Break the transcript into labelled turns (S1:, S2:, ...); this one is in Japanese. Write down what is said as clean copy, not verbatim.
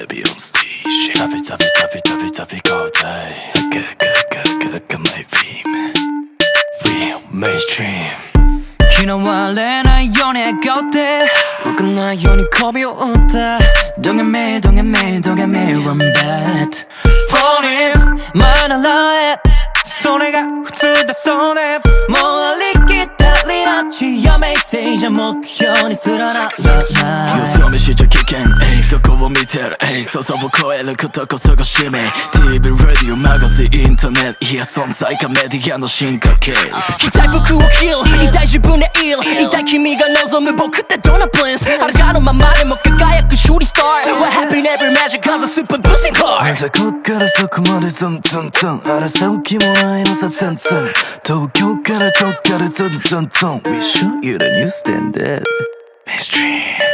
S1: baby on stage 旅交代赤マイビーム Real mainstream
S2: 嫌われないように笑顔で動かないように媚びを打った Don't get me run bad Falling 前ならえそれが普通だそうでもうありきたりな血やメッセージは目標にすらならない
S1: よそ見しちゃ危険どこを見てる想像を超えることこそが使命 TV、ラジオ、マガジン、インターネットいや存在かメディアの進化系
S2: 着たい服を着る痛い自分でいる痛い君が望む僕ってどんなプリンス裸のままでも輝くシューティスター What happened every magic cause a super boosting car
S1: またこっからそこまでツンツンツン争う気もないのさツンツン東京から直下でツンツンツン We show you the new standard Mainstream